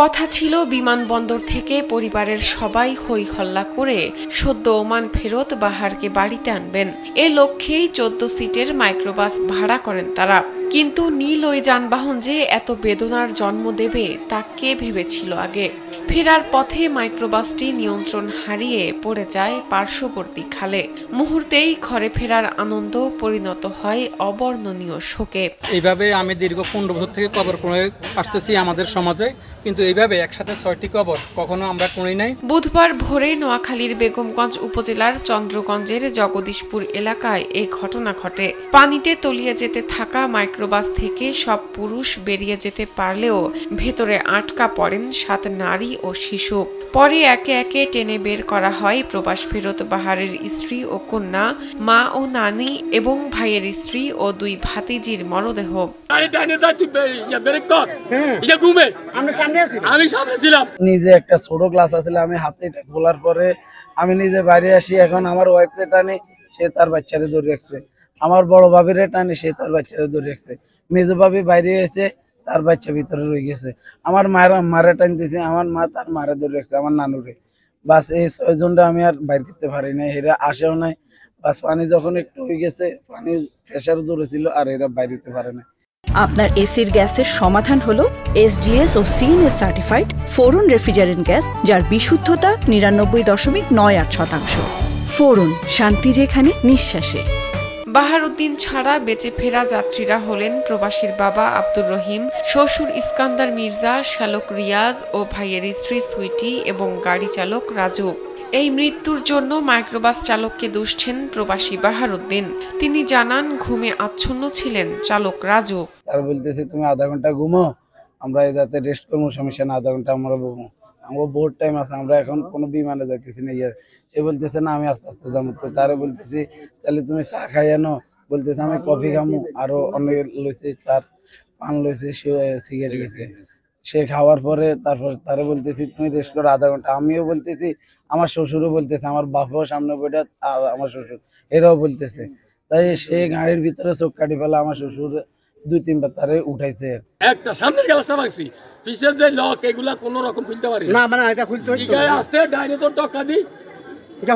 কথা ছিল বিমানবন্দর থেকে পরিবারের সবাই হই হল্লা করে সদ্য ওমান ফেরত বাহারকে বাড়িতে আনবেন। এ লক্ষ্যেই 14 সিটের মাইক্রোবাস ভাড়া করেন তারা। কিন্তু নীল ওই যানবাহন যে এত বেদনার জন্ম দেবে তা কে ভেবেছিল আগে। ফেরার পথে মাইক্রোবাসটি নিয়ন্ত্রণ হারিয়ে পড়ে যায় পার্শ্ববর্তী খালে। মুহূর্তেই ঘরে ফেরার আনন্দ পরিণত হয় অবর্ণনীয় শোকে। এইভাবে আমি দীর্ঘ 15 বছর থেকে কবর করে আসতেছি আমাদের সমাজে, কিন্তু এইভাবে একসাথে 6টি কবর কখনো আমরা করি নাই। বুধবার ভোরে নোয়াখালীর বেগমগঞ্জ উপজেলার চন্দ্রগঞ্জের জগদীশপুর এলাকায় এই ঘটনা ঘটে। পানিতে তলিয়ে যেতে থাকা মাইক্রোবাস থেকে সব পুরুষ বেরিয়ে যেতে পারলেও ভেতরে আটকা পড়েন 7 নারী ও শিশু। পরে একে একে টেনে বের করা হয় প্রবাস ফেরত বাহারের স্ত্রী ও কন্যা, মা ও নানি এবং ভাইয়ের স্ত্রী ও 2 ভাতিজির মরদেহ। নিজে একটা ছোট ক্লাস আছে, আমি হাতে এটা খোলার পরে আমি নিজে বাইরে আসি। এখন আমার ওয়াইফে টানি, সে তার বাচ্চারে ধরে রাখছে। আমার বড় ভাবিরে টানি, সে তার বাচ্চারে ধরে রাখছে। মেজো ভাবি বাইরে এসে তার বাচ্চা ভিতরে রয়ে গেছে। আমার মারে টানতেছে, আমার মা তার মারে ধরে রাখছে, আমার নানুরে। বাস এই 6 জনটা আমি আর বাইর করতে পারি না, এরা আসেও নাই। বাস পানি যখন একটু হয়ে গেছে, পানি প্রেসার জোরে ছিল আর এরা বাইরে যেতে পারে না। আপনার এসির গ্যাসের সমাধান হলো SGS ও CNS সার্টিফাইড ফোরন রেফ্রিজারেন্ট গ্যাস, যার বিশুদ্ধতা 99.98%। ফোরন, শান্তি যেখানে, নিঃশ্বাসে। বাহারউদ্দিন ছাড়া বেঁচে ফেরা যাত্রীরা হলেন প্রবাসীর বাবা আব্দুর রহিম, শ্বশুর ইস্কান্দার মির্জা, শ্যালক রিয়াজ ও ভাইয়ের স্ত্রী সুইটি এবং গাড়ি চালক রাজু। এই মৃত্যুর জন্য মাইক্রোবাস চালককে দুষছেন প্রবাসী বাহারউদ্দিন। তিনি জানান, ঘুমে আচ্ছন্ন ছিলেন চালক রাজু। তারা বলতেছে, তুমি আধা ঘন্টা ঘুমো, আমরা এই যাতে রেস্ট করবো, সমস্যা না, আধা ঘন্টা আমরা ঘুমো, আমার বহুত টাইম আছে, আমরা এখন কোনো বিমানে যাইতেছি না। সে বলতেছে না, আমি আস্তে আস্তে যাবো। তো তারা বলতেছি, তাহলে তুমি চা খাই আনো। বলতেছে আমি কফি খামো। আরো অনেক লইছে, তার পান লইছে, সে সিগারেট গেছে। সে খাওয়ার পরে তারপর তারা বলতেছি, তুমি রেস্ট করো আধা ঘন্টা। আমিও বলতেছি, আমার শ্বশুরও বলতেছে, আমার বাপও সামনে বইটা, আমার শ্বশুর এরাও বলতেছে। তাই সে গাড়ির ভিতরে চোখ কাটি ফেলা, আমার শ্বশুর 2-3 বার তারে উঠাইছে। একটা সামনের গ্লাসটা ভাঙছি, পিছের যে লক এগুলা কোন রকম খুলতে পারি না। মানে এটা খুলতে হইতো আস্তে ডাইনে তো টক্কা দি, এটা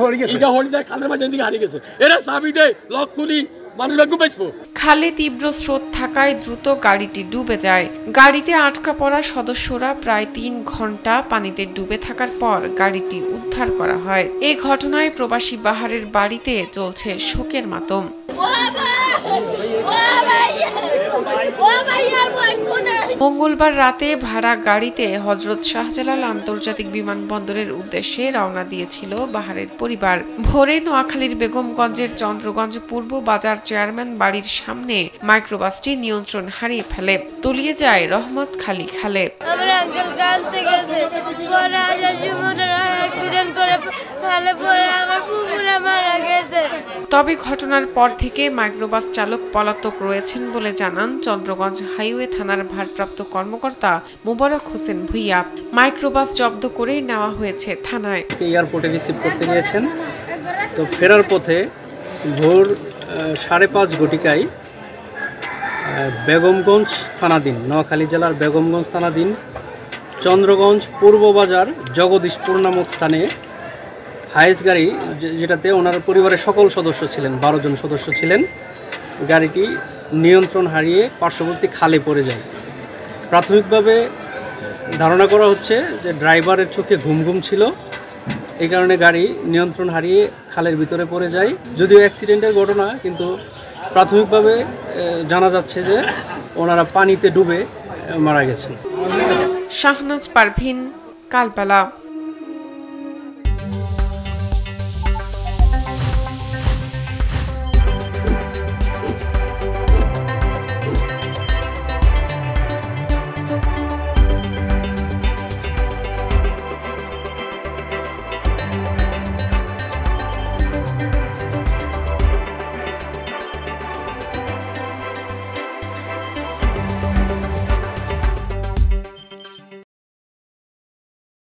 হলি যায় খালের মাঝে দিকে হারিয়ে গেছে। এরা চাবি দে, লক খুলি, মানুষ ভাগ্য বেচবো। খালে তীব্র স্রোত থাকায় দ্রুত গাড়িটি ডুবে যায়। গাড়িতে আটকা পড়া সদস্যরা প্রায় 3 ঘন্টা পানিতে ডুবে থাকার পর গাড়িটি উদ্ধার করা হয়। এই ঘটনায় প্রবাসী বাহারের বাড়িতে চলছে শোকের মাতম। মঙ্গলবার রাতে ভাড়া গাড়িতে হযরত শাহজালাল আন্তর্জাতিক বিমানবন্দরের উদ্দেশ্যে রওনা দিয়েছিল বাহারের পরিবার। ভোরে নোয়াখালীর বেগমগঞ্জের চন্দ্রগঞ্জ পূর্ব বাজার চেয়ারম্যান বাড়ির সামনে মাইক্রোবাসটি নিয়ন্ত্রণ হারিয়ে ফেলে, তলিয়ে যায় রহমত খালি খালে। তবে ঘটনার পর থেকে মাইক্রোবাস চালক পলাতক রয়েছেন বলে জানান চন্দ্রগঞ্জ হাইওয়ে থানার ভারপ্রাপ্ত কর্মকর্তা মোবারক হোসেন ভুইয়া। মাইক্রোবাস জব্দ করে নেওয়া হয়েছে থানায়। এয়ারপোর্টে রিসিভ করতে গিয়েছেন, তো ফেরার পথে ভোর 5:30 ঘটিকায় বেগমগঞ্জ থানাধীন, নোয়াখালী জেলার বেগমগঞ্জ থানাধীন চন্দ্রগঞ্জ পূর্ব বাজার জগদীশপুর নামক স্থানে হাইস গাড়ি, যেটাতে ওনার পরিবারের সকল সদস্য ছিলেন, 12 জন সদস্য ছিলেন, গাড়িটি নিয়ন্ত্রণ হারিয়ে পার্শ্ববর্তী খালে পড়ে যায়। প্রাথমিকভাবে ধারণা করা হচ্ছে যে ড্রাইভারের চোখে ঘুম ঘুম ছিল, এই কারণে গাড়ি নিয়ন্ত্রণ হারিয়ে খালের ভিতরে পড়ে যায়। যদিও অ্যাক্সিডেন্টের ঘটনা, কিন্তু প্রাথমিকভাবে জানা যাচ্ছে যে ওনারা পানিতে ডুবে মারা গেছেন। শাহনাজ পারভিন, কালবেলা।